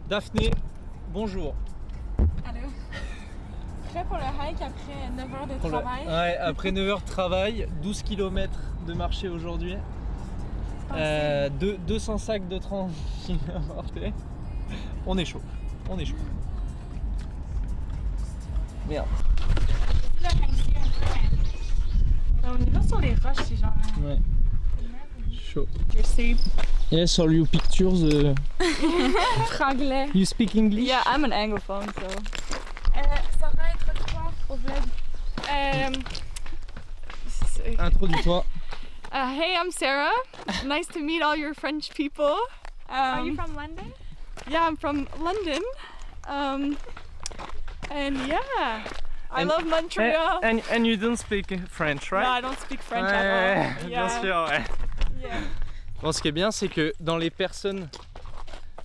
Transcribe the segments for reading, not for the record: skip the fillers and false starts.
Daphné, bonjour. Allô. Prêt pour le hike après 9 heures de travail? Ouais, après 9 heures de travail, 12 km de marché aujourd'hui. 200 sacs de tranquille à porter. On est chaud, on est chaud. Merde. On y va sur les roches, c'est genre. Ouais. Chaud. You're safe. Yes, all your pictures. Franglais. You speak English? Yeah, I'm an anglophone, so. Ça va être quoi au vlog? Introduis-toi. Hey, I'm Sarah. Nice to meet all your French people. Are you from London? Yeah, I'm from London. And yeah, I love Montreal. And you don't speak French, right? No, I don't speak French at all. Bien sûr, ouais. Yeah. Bon, ce qui est bien, c'est que dans les personnes,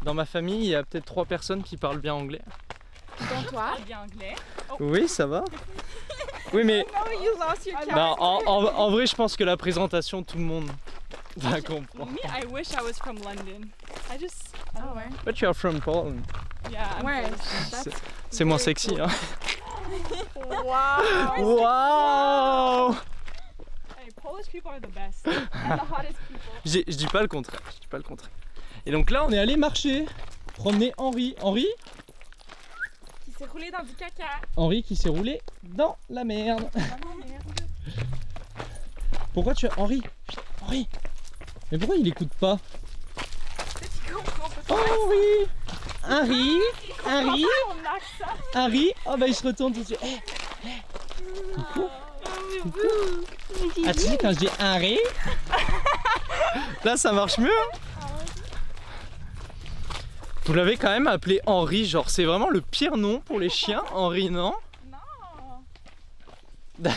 dans ma famille, il y a peut-être 3 personnes qui parlent bien anglais. Donc toi? Bien anglais. Oui, ça va. Oui, mais Oh, you lost your non, en vrai, je pense que la présentation, tout le monde va comprendre. Me, I wish I was from London. I don't know. But you are from Poland. Yeah, I'm Where? Polish. C'est moins sexy, hein. Wow. Waouh! Hey, Polish people are the best. And the hottest people. Je dis pas le contraire, je dis pas le contraire. Et donc là, on est allé marcher, promener Henri. Henri Qui s'est roulé dans du caca. Henri qui s'est roulé dans la merde. Oh merde. Pourquoi tu as... Henri, Henri. Mais pourquoi il écoute pas? Henri, Henri, Henri, Henri. Oh bah il se retourne tout de suite. Coucou. Ah tu sais quand je dis Henri, là ça marche mieux. Vous l'avez quand même appelé Henri, genre c'est vraiment le pire nom pour les chiens, Henri, non? Non.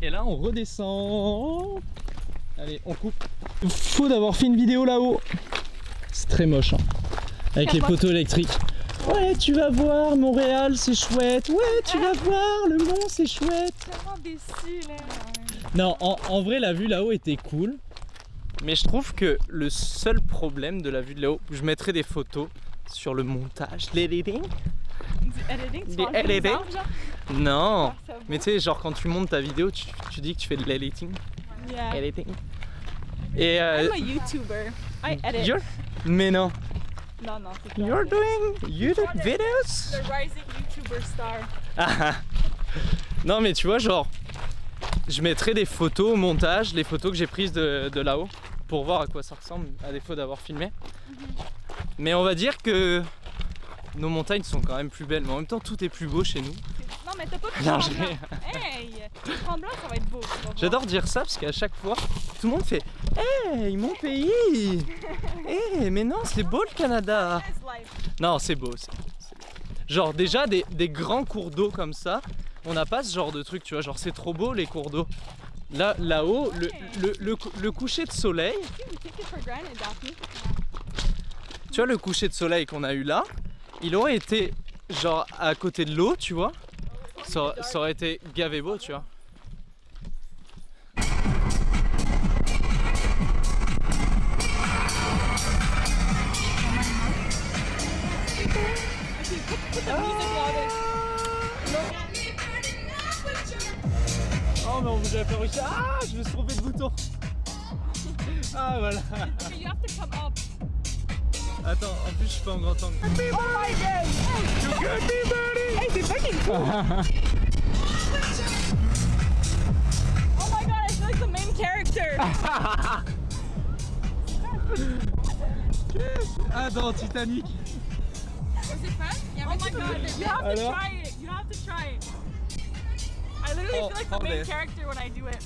Et là on redescend. Allez, on coupe. Faut d'avoir fait une vidéo là-haut. C'est très moche, hein. Avec les poteaux électriques. Ouais, tu vas voir, Montréal, c'est chouette. Ouais, tu vas voir, le Mont, c'est chouette. Tellement déçu là. Non, en vrai, la vue là-haut était cool. Mais je trouve que le seul problème de la vue de là-haut, je mettrai des photos sur le montage, l'editing. Du editing, tu Des prends des editing? exemples, genre? Non, Ça va. mais tu sais, genre quand tu montes ta vidéo, tu dis que tu fais de l'editing. Yeah. Editing. Et I'm a YouTuber. I edit. Mais non. Non, non, c'est pas You're vrai. doing YouTube videos? The rising YouTuber star. Ah. Non mais tu vois genre je mettrai des photos au montage, les photos que j'ai prises de là-haut pour voir à quoi ça ressemble à défaut d'avoir filmé. Mais on va dire que nos montagnes sont quand même plus belles, mais en même temps tout est plus beau chez nous. Non, mais t'as pas de Non, tremblant. Hey! Tremblant, ça va être beau. tu vas voir. J'adore dire ça parce qu'à chaque fois tout le monde fait hey mon pays. Hey mais non c'est beau le Canada. It's life. Non c'est beau, c'est beau. Genre déjà des grands cours d'eau comme ça, on n'a pas ce genre de truc, tu vois, genre c'est trop beau les cours d'eau. Là-haut, le coucher de soleil, You take it for granted, Daphne. tu vois le coucher de soleil qu'on a eu là, il aurait été genre à côté de l'eau, tu vois, ça aurait été gavé beau, tu vois. Put the music louder. Oh mais on vous a fait réussir. Ah je me suis trompé de bouton. Ah voilà. Okay, you have to come up. Attends, en plus je suis pas en grand angle. Oh my god! You got me buddy. Hey, c'est fucking cool! Oh my god, I feel like the main character! Ah dans Titanic. Was it fun? Yeah, Oh my god, you have to Alors? try it! You have to try it! I literally Oh, feel like the hold main it. character when I do it.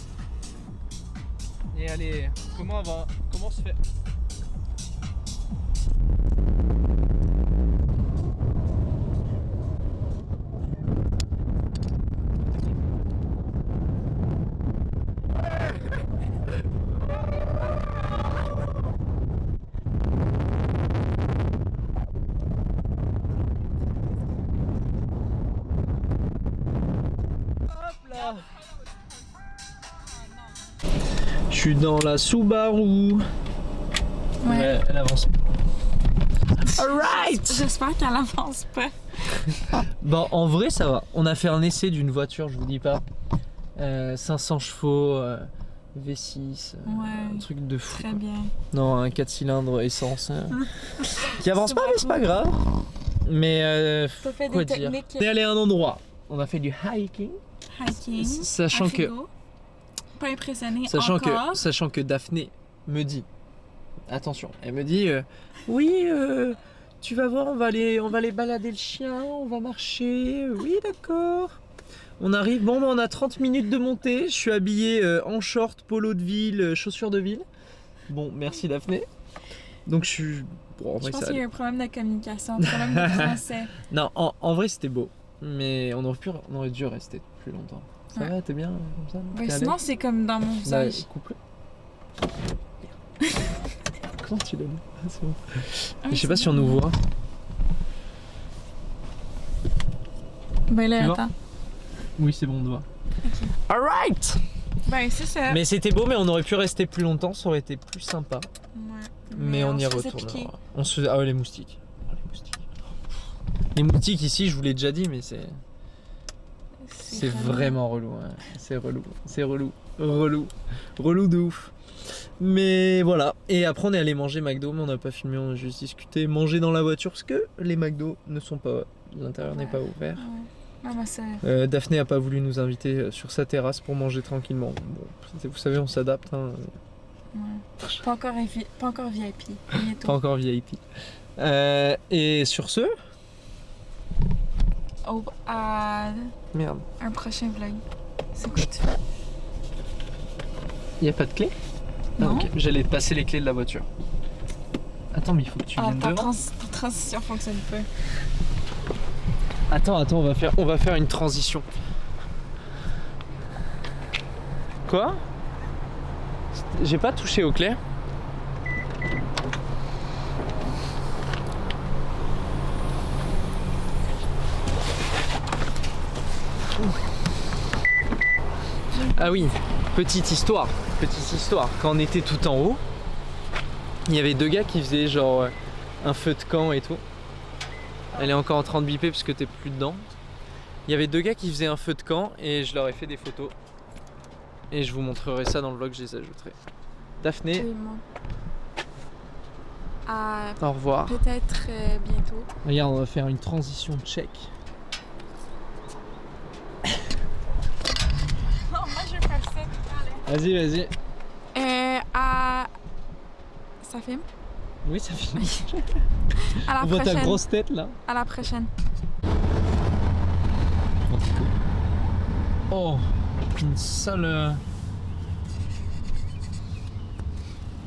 Et allez, comment se fait? Hop là. Je suis dans la Subaru. Ouais. Elle avance. Alright. J'espère qu'elle avance pas. Bon, en vrai, ça va. On a fait un essai d'une voiture, je vous dis pas. 500 chevaux, V6, un truc de fou. Très bien. Non, un 4 cylindres essence. Qui avance pas, mais c'est pas grave. Mais T'as fait quoi des dire. techniques. On est allé à un endroit. On a fait du hiking. Sachant que. Pas impressionné Sachant encore. que Daphné me dit, attention, elle me dit, oui, tu vas voir, on va aller balader le chien, on va marcher, oui d'accord. On arrive, bon, on a 30 minutes de montée, je suis habillé en short, polo de ville, chaussures de ville. Bon, merci Daphné. Donc je suis... Bon, en vrai, Je pense ça qu'il y a allait. un problème de communication, un problème de français. Non, en vrai c'était beau, mais on aurait dû rester plus longtemps. Ça Ouais. va, t'es bien comme ça? Ben, T'es à sinon, l'aise? c'est comme dans mon Bah, visage. coupe-le. Comment tu l'as dit? Ah, c'est bon. Ah, Je sais c'est pas si on bon. nous voit. Ben là, Tu vois? attends. Oui, c'est bon, on te voit. Alright! Ben, c'est ça. Mais c'était beau, mais on aurait pu rester plus longtemps, ça aurait été plus sympa. Ouais. Mais on y se faisait retournera. piquer. On se... Ah ouais, les moustiques. Oh, les moustiques. Les moustiques ici, je vous l'ai déjà dit, mais c'est vraiment relou. Hein. C'est relou. C'est relou. Relou de ouf. Mais voilà. Et après, on est allé manger McDo, mais on n'a pas filmé, on a juste discuté. Manger dans la voiture, parce que les McDo ne sont pas. L'intérieur n'est pas ouvert. Ouais. Non, mais c'est... Daphné a pas voulu nous inviter sur sa terrasse pour manger tranquillement. Bon, vous savez, on s'adapte. Hein. Ouais. Pas encore VIP. Bientôt. Pas encore VIP. Et sur ce, À merde, un prochain vlog. C'est quoi tu fais? y a pas de clé? Non. Ok, j'allais passer les clés de la voiture. Attends, mais il faut que tu viennes ta devant. transition fonctionne pas. Attends, on va faire une transition. Quoi? J'ai pas touché aux clés. Ah oui, petite histoire. Quand on était tout en haut, il y avait deux gars qui faisaient genre un feu de camp et tout. Elle est encore en train de biper parce que t'es plus dedans. Il y avait deux gars qui faisaient un feu de camp et je leur ai fait des photos. Et je vous montrerai ça dans le vlog, je les ajouterai. Daphné, Oui, moi. au revoir. Peut-être bientôt. Regarde, on va faire une transition check. Non, moi je vais faire ça. Vas-y. Ça filme? Oui, ça filme. À la On voit ta prochaine. grosse tête là. À la prochaine. Oh, une sale.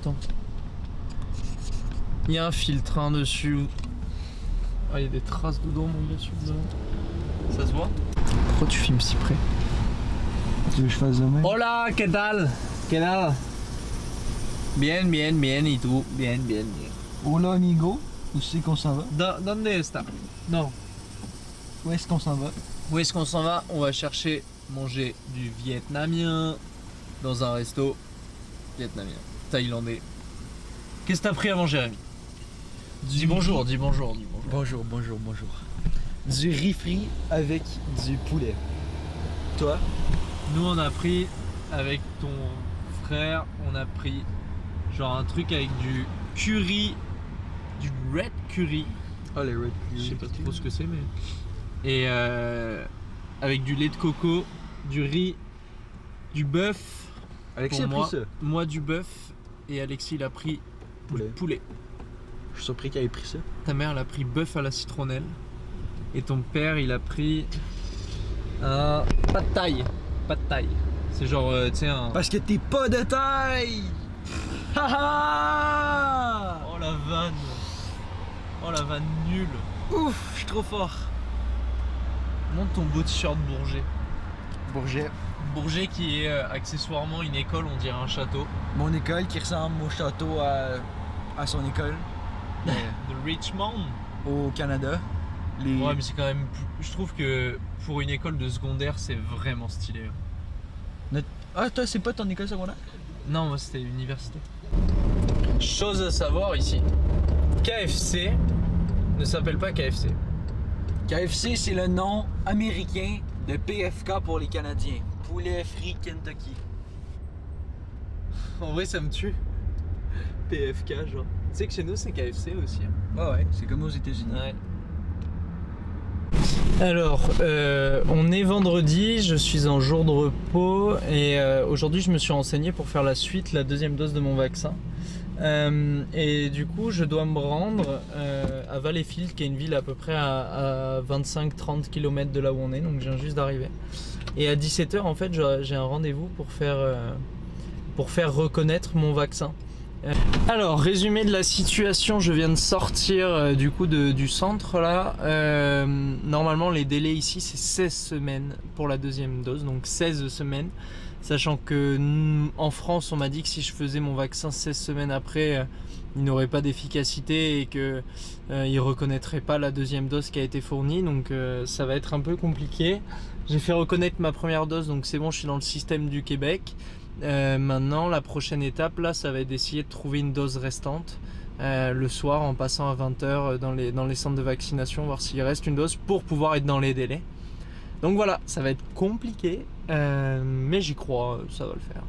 Attends. Il y a un filtre hein, dessus. Ah, il y a des traces dedans, mon gars, sur dedans. Ça se voit? Pourquoi tu filmes si près? Tu veux que je fasse de même? Hola, ¿qué tal? ¿Qué tal? Bien, y tú? Bien. Hola amigo, où c'est qu'on s'en va? ¿Dónde está? Non. Où est-ce qu'on s'en va? Où est-ce qu'on s'en va? On va chercher manger du vietnamien dans un resto vietnamien, thaïlandais. Qu'est-ce que t'as pris avant, Jérémy? Dis bonjour. Bonjour. Du riz frit avec du poulet. Toi? Nous, on a pris avec ton frère, on a pris genre un truc avec du curry, du red curry. Ah, les red Je sais pas trop ce que c'est, mais. Et avec du lait de coco, du riz, du bœuf. Alexis a Pour pris ça. Moi, du bœuf. Et Alexis, il a pris du poulet. Je suis surpris qu'il ait pris ça. Ta mère, elle a pris bœuf à la citronnelle. Et ton père, il a pris un pad thai. C'est genre, tu sais, un. Parce que t'es pas de taille! Haha! Oh la vanne nulle. Ouf, je suis trop fort. Montre ton beau t-shirt Bourget. Bourget. Bourget qui est accessoirement une école, on dirait un château. Mon école qui ressemble au château à son école. De Richmond. Au Canada. Ouais, mais c'est quand même. Je trouve que pour une école de secondaire, c'est vraiment stylé. Ah, toi, c'est pas ton école secondaire? Non, moi c'était université. Chose à savoir ici, KFC ne s'appelle pas KFC. KFC, c'est le nom américain de PFK pour les Canadiens. Poulet Free Kentucky. En vrai, ça me tue. PFK, genre. Tu sais que chez nous, c'est KFC aussi. Ouais, c'est comme aux États-Unis. Ouais. Alors, on est vendredi, je suis en jour de repos et aujourd'hui je me suis renseigné pour faire la suite, la deuxième dose de mon vaccin. Et du coup, je dois me rendre à Valleyfield, qui est une ville à peu près à 25-30 km de là où on est, donc je viens juste d'arriver. Et à 17h, en fait, j'ai un rendez-vous pour faire reconnaître mon vaccin. Alors, résumé de la situation, je viens de sortir du coup du centre là. Normalement, les délais ici, c'est 16 semaines pour la deuxième dose, donc 16 semaines. Sachant que en France, on m'a dit que si je faisais mon vaccin 16 semaines après, il n'aurait pas d'efficacité et qu'il ne reconnaîtrait pas la deuxième dose qui a été fournie. Donc ça va être un peu compliqué. J'ai fait reconnaître ma première dose, donc c'est bon, je suis dans le système du Québec. Maintenant, la prochaine étape, là, ça va être d'essayer de trouver une dose restante le soir en passant à 20h dans les centres de vaccination, voir s'il reste une dose pour pouvoir être dans les délais. Donc voilà, ça va être compliqué, mais j'y crois, ça va le faire.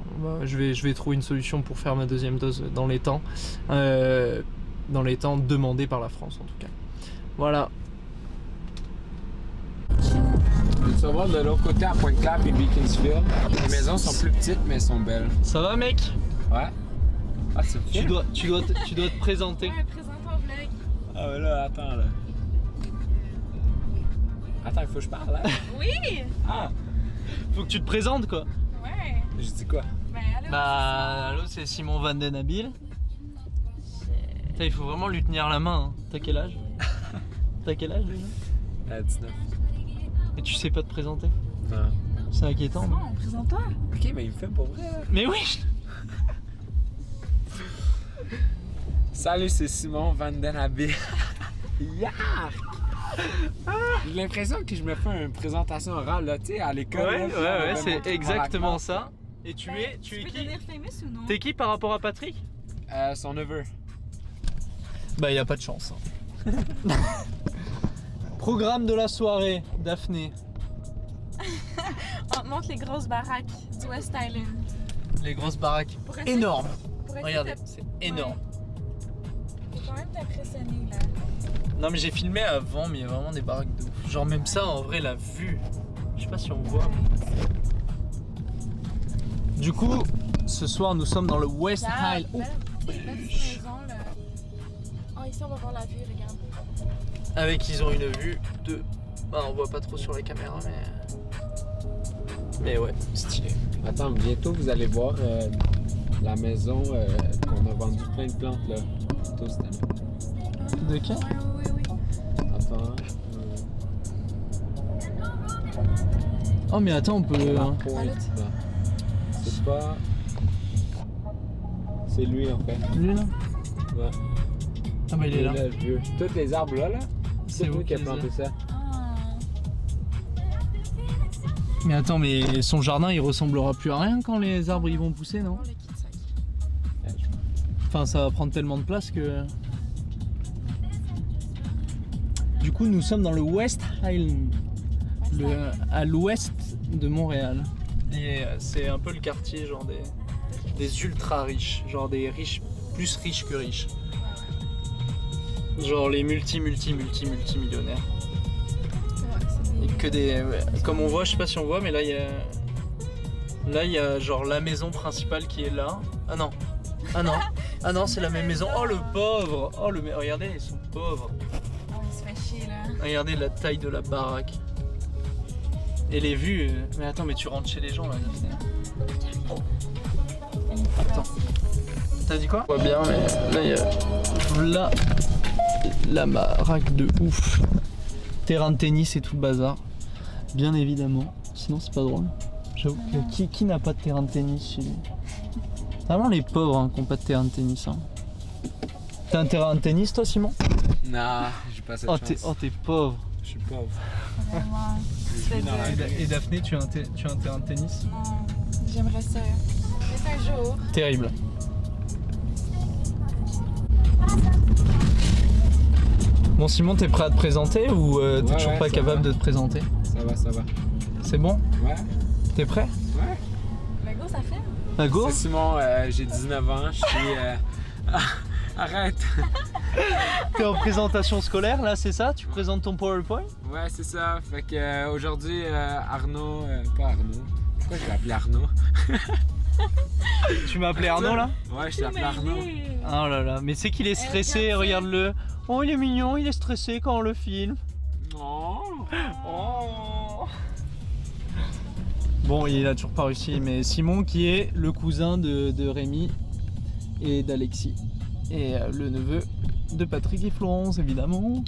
Je vais trouver une solution pour faire ma deuxième dose dans les temps demandés par la France en tout cas. Voilà. Tu vas voir de l'autre côté à Pointe-Claire et Beaconsfield. Les maisons sont plus petites mais elles sont belles. Ça va mec? Ouais. Ah c'est Tu dois te présenter. Ouais, présente-toi au vlog. Ah ouais là, attends là. Attends, il faut que je parle là. Oui! Ah! Faut que tu te présentes quoi. Ouais. Je dis quoi? Ben, allô, Bah allô, c'est Simon Van Den Habil. Putain, il faut vraiment lui tenir la main. Hein. T'as quel âge? T'as quel âge déjà? 19. Et tu sais pas te présenter? Non. C'est inquiétant. c'est Non bon, présente-toi. Ok, mais il me fait pour vrai là. Mais oui. Salut, c'est Simon Van Den Habil. Yark! J'ai l'impression que je me fais une présentation orale là, tu sais, à l'école. Ouais, là, c'est exactement ça. Et tu Ben, es tu peux qui? devenir famous ou non? T'es qui par rapport à Patrick? Son neveu. Bah y a pas de chance. Hein. Programme de la soirée, Daphné. On te montre les grosses baraques du West Island. Les grosses baraques. Pour essayer- Énormes. pour essayer Regardez, de- c'est énorme. Faut quand même t'impressionner là. Non mais j'ai filmé avant, mais il y a vraiment des baraques de ouf. Genre même ça, en vrai, la vue. Je sais pas si on voit. Du coup, ce soir, nous sommes dans le West Highland. Oh, Belle petite maison là. Oh, ici on va voir la vue, regarde. avec ils ont une vue de. Bah, on voit pas trop sur la caméra, mais ouais, stylé. Attends, bientôt vous allez voir la maison qu'on a vendu plein de plantes là. Tout cette année. De qui? Oui. Attends. Oh mais attends, on peut. La pointe là. C'est pas. C'est lui en fait. Lui là? Ouais. Ah bah il est là. le vieux. Tous les arbres là, C'est c'est vous lui qui a qui les planté ça. Ah. Mais attends, mais son jardin il ressemblera plus à rien quand les arbres ils vont pousser, non? Oh, le kit-sac. Enfin, ça va prendre tellement de place que. Du coup, nous sommes dans le West Highland, à l'ouest de Montréal. Et c'est un peu le quartier genre des ultra riches, genre des riches, plus riches que riches. Genre les multimillionnaires. Ouais, c'est Et des- que des. Ouais, comme on voit, je sais pas si on voit, mais là il y a. Là il y a genre la maison principale qui est là. Ah non. Ah non, c'est la même maison. Oh le pauvre. Oh le. Regardez, ils sont pauvres. Oh, il se fait chier là. Regardez la taille de la baraque. Et les vues. Mais attends, mais tu rentres chez les gens là. Attends. T'as dit quoi? On voit bien, mais là il y a. La baraque de ouf. Terrain de tennis et tout le bazar. Bien évidemment. Sinon c'est pas drôle. J'avoue que qui n'a pas de terrain de tennis chez lui? C'est vraiment les pauvres hein, qui n'ont pas de terrain de tennis. Hein. T'as un terrain de tennis toi Simon? Non, j'ai pas cette Oh t'es pauvre. Je suis pauvre. Vraiment. Je vis dans la Et Daphné, tu as un terrain de tennis? Non, j'aimerais ça. Peut-être un jour. Bon Simon, t'es prêt à te présenter ou t'es toujours pas ça capable va. de te présenter? Ça va. C'est bon? Ouais. T'es prêt? Ouais. Ben go, ça fait. Bah go! C'est Simon, j'ai 19 ans, je suis... Arrête! T'es en présentation scolaire là, c'est ça? Tu présentes ton PowerPoint? Ouais, c'est ça. Fait que aujourd'hui, Arnaud... pas Arnaud. Pourquoi je l'ai appelé Arnaud? Tu m'as appelé Arnaud là? Ouais, je t'ai appelé Arnaud. Oh là là, mais c'est qu'il est stressé, regarde-le. Oh il est mignon, il est stressé quand on le filme. Oh. Oh. Bon, il a toujours pas réussi, mais Simon qui est le cousin de Rémi et d'Alexis. Et le neveu de Patrick et Florence, évidemment.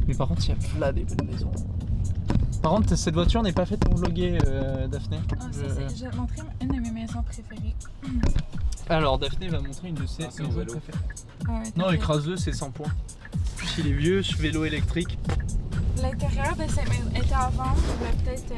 Mais par contre, il y a plein des belles maisons. Par contre, cette voiture n'est pas faite pour vlogger, Daphné. Ah, je vais te montrer une de mes maisons préférées. Alors, Daphné va montrer une de ses Attention, maisons vélo. préférées. Ah ouais, Non, t'inquiète. écrase-le, c'est 100 points. En plus, il est vieux, ce vélo électrique. L'intérieur de cette maison était à vendre il y a peut-être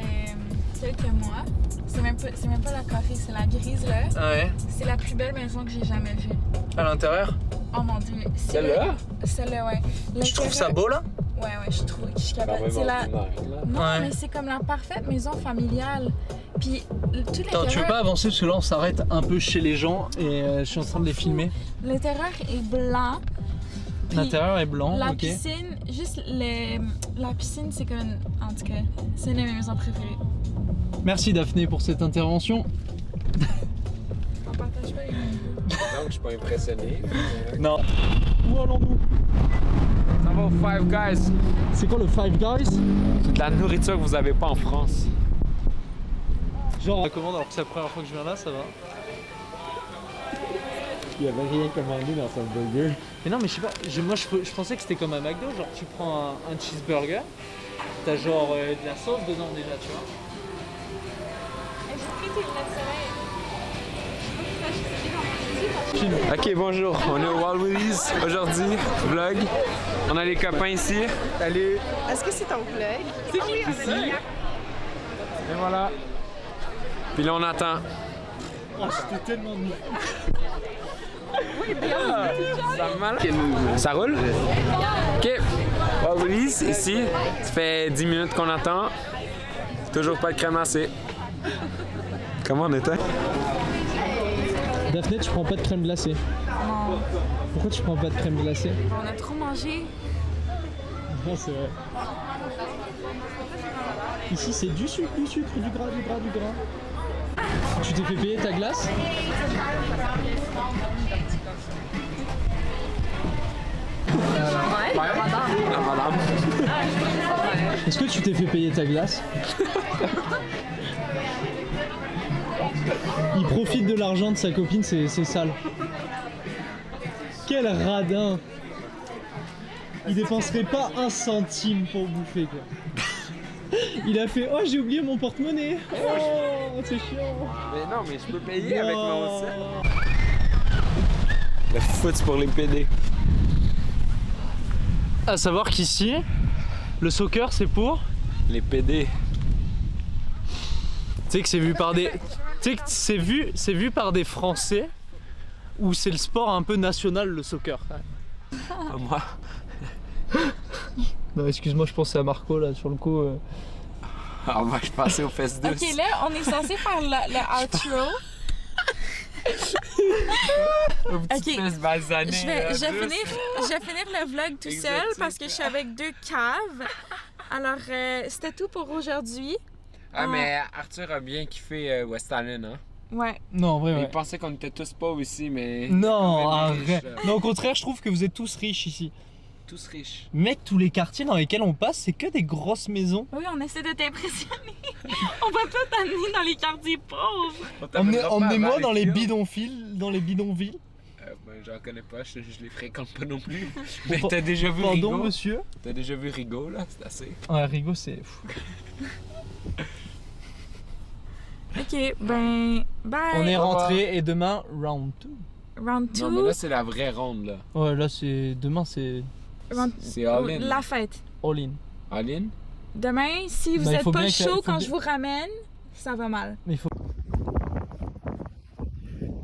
quelques mois. C'est même pas la carrée, c'est la grise là. Ah ouais. C'est la plus belle maison que j'ai jamais vue. À l'intérieur? Oh mon dieu. Celle-là? Celle-là, ouais. Je trouve ça beau là. Ouais, je trouve que je suis capable. C'est la... Non, Ouais. mais c'est comme la parfaite maison familiale. Puis tout Attends, tu veux l'intérieur... pas avancer parce que là on s'arrête un peu chez les gens et je suis en train de les filmer. L'intérieur est blanc. Puis L'intérieur est blanc, la ok. piscine, juste la piscine, c'est comme... En tout cas, c'est une de mes maisons préférées. Merci Daphné pour cette intervention. On partage pas les mêmes goûts. Donc, je suis pas impressionné. Non. Où allons-nous? Ça va au Five Guys. C'est quoi le Five Guys? C'est de la nourriture que vous avez pas en France. Genre, on la commande alors que c'est la première fois que je viens là, ça va. Il y avait rien commandé dans son burger. Mais non, mais je sais pas, je pensais que c'était comme un McDo, genre tu prends un cheeseburger, t'as genre de la sauce dedans déjà, tu vois. J'ai pris tes lunettes de soleil. Ok, bonjour. On est au Walt Willys aujourd'hui. Vlog. On a les copains ici. Salut. Est-ce que c'est ton vlog? Et voilà. Puis là, on attend. Oh, c'était tellement nul. Ça va mal? Ça roule? Ok. Walt Willys, ici. Ça fait 10 minutes qu'on attend. Toujours pas de crème glacée. Comment on était? Daphné, tu prends pas de crème glacée. Non, Pourquoi tu prends pas de crème glacée? on a trop mangé. Non, c'est vrai. Ici, c'est du sucre, du gras. Tu t'es fait payer ta glace? La madame. Est-ce que tu t'es fait payer ta glace? Il profite de l'argent de sa copine, c'est sale. Quel radin! Il dépenserait pas un centime pour bouffer quoi. Il a fait oh j'ai oublié mon porte-monnaie. Oh c'est chiant. Mais non, mais je peux payer avec mon Oh. sel. Le foot c'est pour les PD. À savoir qu'ici, le soccer c'est pour. Les PD. Tu sais que c'est vu par des. Tu sais que c'est vu par des Français où c'est le sport un peu national le soccer. Ah, moi. Non excuse-moi je pensais à Marco là sur le coup. Alors moi je passais aux fesses douces. Ok, là, on est censé faire le outro. Aux petites Ok. fesses basanées. Je vais finir le vlog tout seul Exotique. parce que je suis avec 2 caves. Alors, c'était tout pour aujourd'hui. Ah mais Arthur a bien kiffé West Island, hein. Ouais. Non en vrai Il ouais. pensait qu'on était tous pauvres ici, mais... Non quand même riches, arrête. Non au contraire je trouve que vous êtes tous riches ici. Tous riches. Mec tous les quartiers dans lesquels on passe c'est que des grosses maisons. Oui, on essaie de t'impressionner. On va pas t'amener dans les quartiers pauvres. Emmenez-moi dans les bidonvilles. Ben, j'en connais pas, je les fréquente pas non plus. Mais Bon, t'as déjà vu Pardon Rigaud? monsieur. T'as déjà vu Rigaud, là? C'est assez. Ouais Rigaud c'est fou. Ok, ben, bye. On est rentré et demain round 2. Round 2. Non, mais là, c'est la vraie ronde, là. Ouais là c'est demain c'est C'est all-in. La fête. all in. All-in? Demain, si vous Ben, il êtes faut pas bien chaud faut quand bien- je vous ramène, ça va mal. Mais il faut.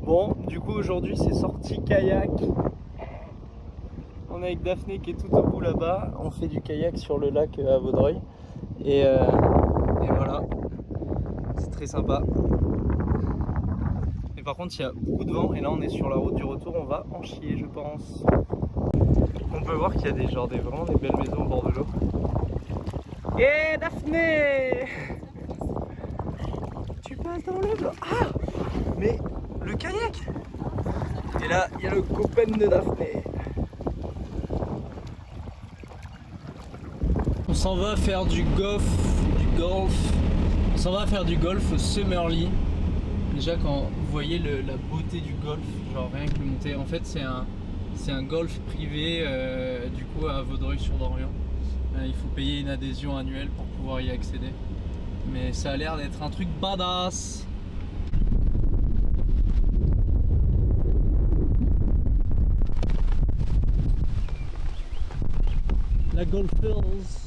Bon, du coup aujourd'hui c'est sorti kayak On est avec Daphné qui est tout au bout là-bas. On fait du kayak sur le lac à Vaudreuil. Et voilà. C'est très sympa. Mais par contre, il y a beaucoup de vent. Et là, on est sur la route du retour. On va en chier, je pense. On peut voir qu'il y a vraiment des belles maisons au bord de l'eau. Et Daphné! Tu passes dans le blanc. Ah! Mais le kayak! Et là, il y a le copain de Daphné. On s'en va faire du golf. On s'en va faire du golf au Summerlee. Déjà, quand vous voyez la beauté du golf, genre rien que le monter, en fait, c'est un golf privé du coup à Vaudreuil-sur-Dorion. Il faut payer une adhésion annuelle pour pouvoir y accéder. Mais ça a l'air d'être un truc badass. La golfeuse.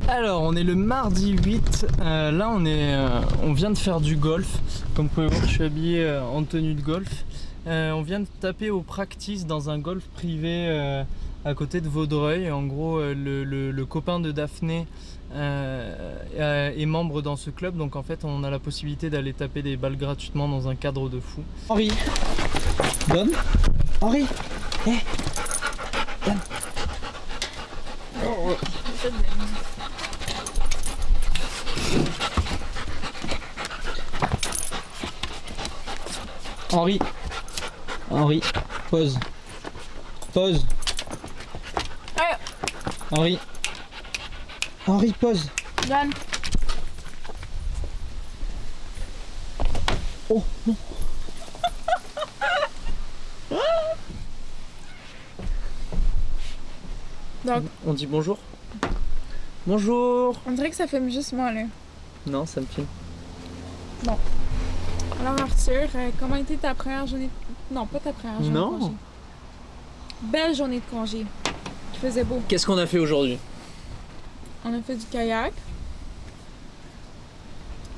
Alors on est le mardi 8, là on vient de faire du golf. Comme vous pouvez voir, je suis habillé en tenue de golf. On vient de taper au practice dans un golf privé à côté de Vaudreuil. En gros le copain de Daphné est membre dans ce club, donc en fait on a la possibilité d'aller taper des balles gratuitement dans un cadre de fou. Henri, donne. Henri, donne. Oh. Henri, pause. Hey. Henri, pause. Donne. Oh non. Donc, on dit bonjour. Bonjour. on dirait que ça filme juste moi là. Non, ça me filme. Alors Arthur, comment était ta première journée? Non, pas ta première journée Non. de congé. Belle journée de congé. Il faisait beau. Qu'est-ce qu'on a fait aujourd'hui? On a fait du kayak.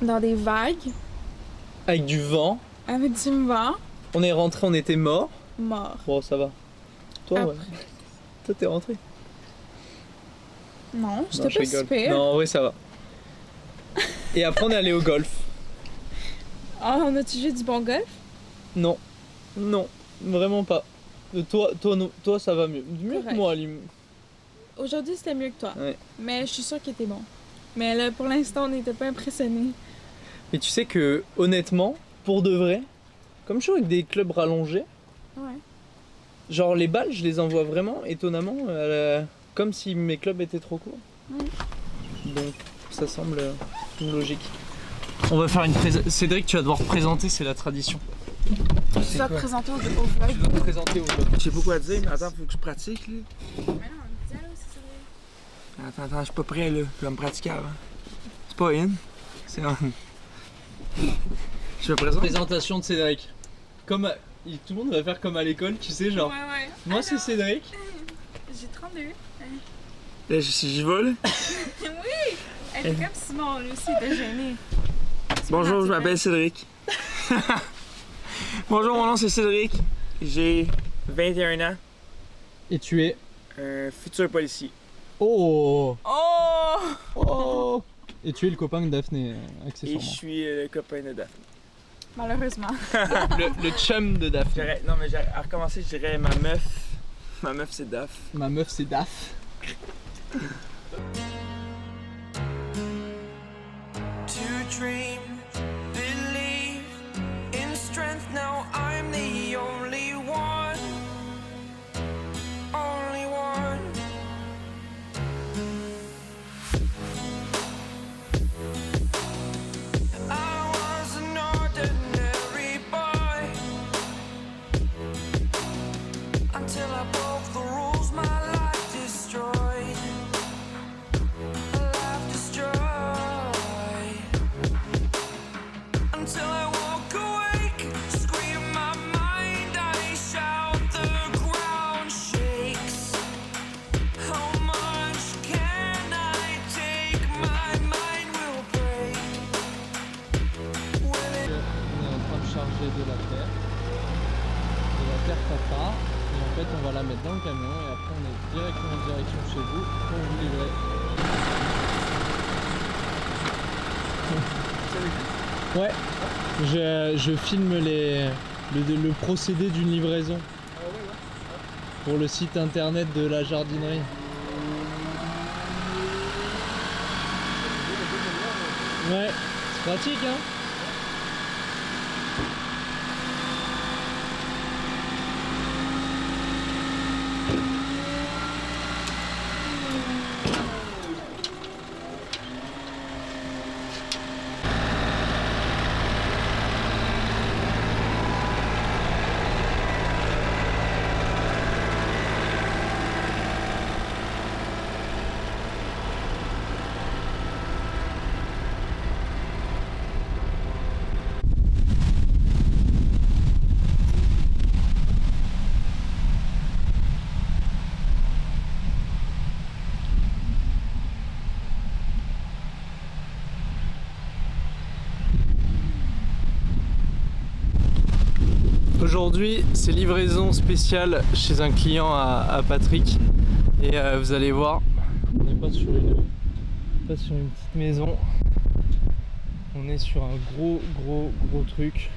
Dans des vagues. Avec du vent. Avec du vent. On est rentré, on était mort. Mort. Bon, ça va. Toi, Après. ouais. Toi, t'es rentré. Non, Non, j'étais je pas rigole. super. Non, oui, ça va. Et après, on est allé au golf. Ah, on a-tu joué du bon golf? Non, vraiment pas. Toi, ça va mieux. Mieux que Correct. moi, Aujourd'hui, c'était mieux que toi. Ouais. Mais je suis sûre qu'il était bon. Mais là, pour l'instant, on n'était pas impressionnés. Mais tu sais que, honnêtement, pour de vrai, comme je joue avec des clubs rallongés, Ouais. genre les balles, je les envoie vraiment étonnamment, comme si mes clubs étaient trop courts. Donc, ça semble logique. On va faire une présentation. Cédric, tu vas devoir présenter, c'est la tradition. Tu vas te présenter au vlog. Tu dois te présenter au vlog. Je sais pas quoi dire, mais attends, faut que je pratique là. Mais non, dis allô, c'est sérieux. Attends, je suis pas prêt là. Je vais me pratiquer avant. C'est pas in. C'est un. Je me présente. Présentation de Cédric. Tout le monde va faire comme à l'école, tu sais, genre. Ouais. Moi, c'est Cédric. J'ai 32. Là, j'y vais là. Oui! Elle est comme Simon, lui aussi, il était gêné. Bonjour, je m'appelle Cédric. Bonjour, mon nom c'est Cédric. J'ai 21 ans. Et tu es. Un futur policier. Oh! Oh! Oh! Et tu es le copain de Daphné, Et je accessoirement. suis le copain de Daphné. Malheureusement. Le chum de Daphné. Non, mais à recommencer, je dirais ma meuf. Ma meuf, c'est Daph. Ma meuf, c'est Daph. To dream, believe in strength. Now I'm the only one, only one. I was an ordinary boy until I broke the rules. My life destroyed. Life destroyed. ça. Et en fait, on va la mettre dans le camion et après, on est directement en direction chez vous pour vous livrer. Ouais, je filme le procédé d'une livraison pour le site internet de la jardinerie. Ouais, c'est pratique hein. Aujourd'hui, c'est livraison spéciale chez un client à Patrick. Et vous allez voir, on n'est pas sur une petite maison. On est sur un gros truc.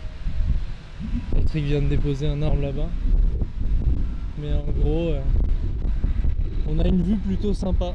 Patrick vient de déposer un arbre là-bas. Mais en gros, on a une vue plutôt sympa.